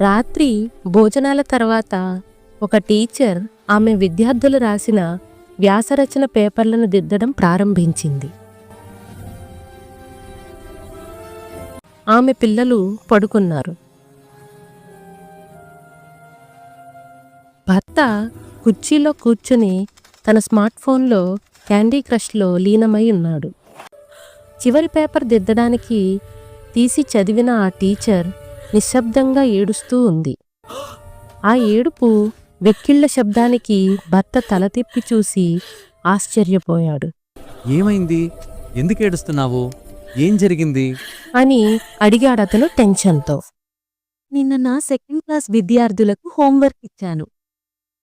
రాత్రి భోజనాల తర్వాత ఒక టీచర్ ఆమె విద్యార్థులు రాసిన వ్యాసరచన పేపర్లను దిద్దడం ప్రారంభించింది. ఆమె పిల్లలు పడుకున్నారు. భర్త కుర్చీలో కూర్చుని తన స్మార్ట్ ఫోన్లో క్యాండీ క్రష్లో లీనమై ఉన్నాడు. చివరి పేపర్ దిద్దడానికి తీసి చదివిన ఆ టీచర్ నిశ్శబ్దంగా ఏడుస్తూ ఉంది. ఆ ఏడుపు వెక్కిళ్ల శబ్దానికి భర్త తల తిప్పి చూసి ఆశ్చర్యపోయాడు. ఏమైంది? ఎందుకు ఏడుస్తున్నావు? ఏం జరిగింది అని అడిగాడతను టెన్షన్తో. నిన్న నా సెకండ్ క్లాస్ విద్యార్థులకు హోంవర్క్ ఇచ్చాను.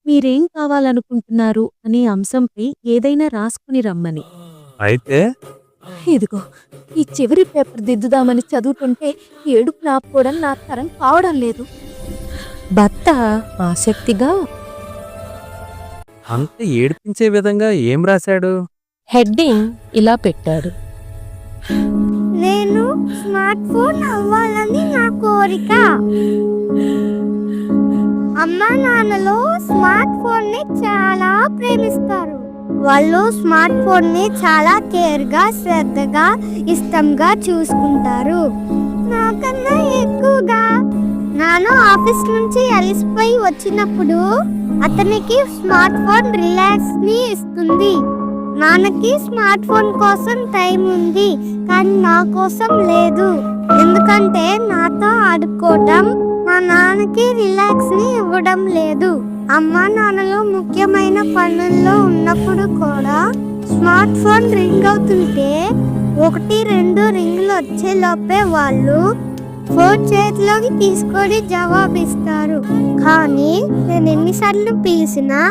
మీరేం కావాలనుకుంటున్నారు అనే అంశంపై ఏదైనా రాసుకుని రమ్మని. అయితే ఇదిగో ఈ చివరి పేపర్ దిద్దుదామని చదువుతుంటే ఏడుపు నాపుకోవడం నా తరం కావడం లేదు. భర్త ఆసక్తిగా, అంత ఏడిపించే విధంగా ఏం రాశాడు? హెడ్డింగ్ ఇలా పెట్టాడు: నేను స్మార్ట్ ఫోన్ అవ్వాలని నా కోరిక. అమ్మా నాన్నలు స్మార్ట్ ఫోన్ ని చాలా ప్రేమిస్తారు. వాళ్ళు స్మార్ట్ ఫోన్ ని చాలా కేర్గా, శ్రద్ధగా, ఇష్టంగా చూసుకుంటారు. నాకన్నా ఎక్కువగా. నాన్న ఆఫీస్ నుంచి అలసిపోయి వచ్చినప్పుడు అతనికి స్మార్ట్ ఫోన్ రిలాక్స్ ని ఇస్తుంది. నాన్నకి స్మార్ట్ ఫోన్ కోసం టైం ఉంది, కానీ నా కోసం లేదు. ఎందుకంటే నాతో ఆడుకోవటం మా నాన్నకి రిలాక్స్ ని ఇవ్వడం లేదు. అమ్మా నాన్నలు ముఖ్యమైన పనుల్లో ఉన్నప్పుడు కూడా స్మార్ట్ ఫోన్ రింగ్ అవుతుంటే 1-2 రింగులు వచ్చే లోపే వాళ్ళు ఫోన్ చేతిలోకి తీసుకొని జవాబిస్తారు. కానీ నేను ఎన్నిసార్లు పిలిచినా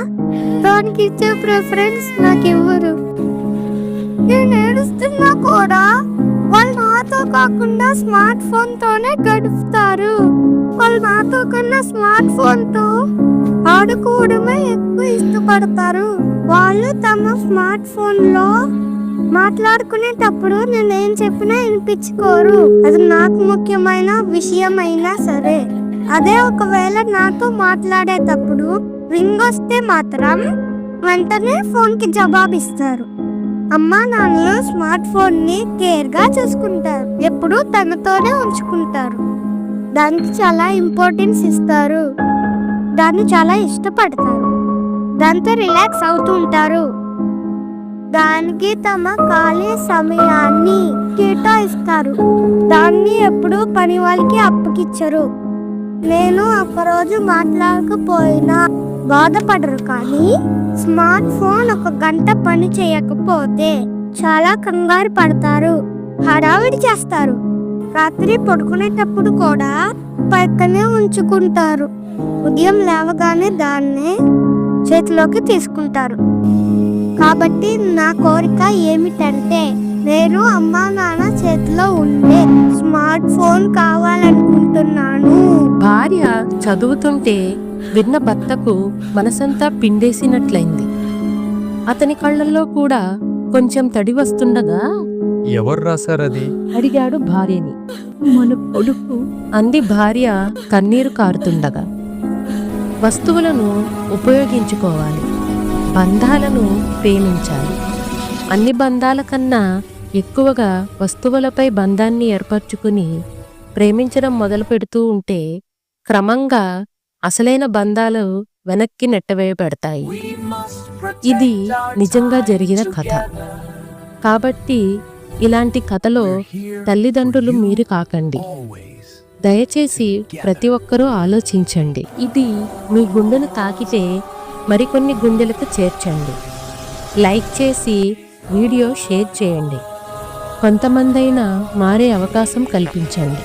ఫోన్కి ఇచ్చే ప్రిఫరెన్స్ నాకు ఇవ్వరు. నేను ఏడుస్తున్నా కూడా వాళ్ళు నాతో కాకుండా స్మార్ట్ ఫోన్ తోనే గడుపుతారు. వాళ్ళు నాతో కన్నా స్మార్ట్ ఫోన్ తో ఆడుకోవడమే ఎక్కువ ఇష్టపడతారు. వాళ్ళు తమ స్మార్ట్ ఫోన్ లో మాట్లాడుకునేటప్పుడు నేనేం చెప్పినా వినిపించుకోరు. అది నాకు ముఖ్యమైన విషయం అయినా సరే. అదే ఒకవేళ నాతో మాట్లాడేటప్పుడు రింగ్ వస్తే మాత్రం వెంటనే ఫోన్ కి జవాబిస్తారు. అమ్మా నాన్నలు స్మార్ట్ ఫోన్ ని కేర్ గా చూసుకుంటారు. ఎప్పుడు తనతోనే ఉంచుకుంటారు. దానికి చాలా ఇంపార్టెన్స్ ఇస్తారు. దాన్ని చాలా ఇష్టపడతారు. దాంతో రిలాక్స్ అవుతూ ఉంటారు. దానికి తమ ఖాళీ సమయాన్ని కేటాయిస్తారు. దాన్ని ఎప్పుడు పని వాళ్ళకి అప్పగిచ్చరు. నేను ఒకరోజు మాట్లాడకపోయినా బాధపడరు, కానీ స్మార్ట్ ఫోన్ 1 గంట పని చేయకపోతే చాలా కంగారు పడతారు, హడావిడి చేస్తారు. రాత్రి పడుకునేటప్పుడు కూడా పక్కనే ఉంచుకుంటారు. ఉదయం లేవగానే దాన్నే చేతిలోకి తీసుకుంటారు. కాబట్టి నా కోరిక ఏమిటంటే నేను అమ్మా నాన్న చేతిలో ఉండే స్మార్ట్ ఫోన్ కావాలనుకుంటున్నాను. భార్య చదువుతుంటే విన్న భర్తకు మనసంతా పిండేసినట్లయింది. అతని కళ్ళల్లో కూడా కొంచెం తడి వస్తుండగా, ఎవరు రాశారది? అడిగాడు భార్యని. మన కొడుకు, అంది భార్య కన్నీరు కారుతుండగా. వస్తువులను ఉపయోగించుకోవాలి, బంధాలను ప్రేమించాలి. అన్ని బంధాల కన్నా ఎక్కువగా వస్తువులపై బంధాన్ని ఏర్పరచుకుని ప్రేమించడం మొదలు పెడుతూ ఉంటే క్రమంగా అసలైన బంధాలు వెనక్కి నెట్టవేయబడతాయి. ఇది నిజంగా జరిగిన కథ. కాబట్టి ఇలాంటి కథలో తల్లిదండ్రులు మీరు కాకండి. దయచేసి ప్రతి ఒక్కరూ ఆలోచించండి. ఇది మీ గుండెను తాకితే మరికొన్ని గుండెలకు చేర్చండి. లైక్ చేసి వీడియో షేర్ చేయండి. కొంతమందైనా మారే అవకాశం కల్పించండి.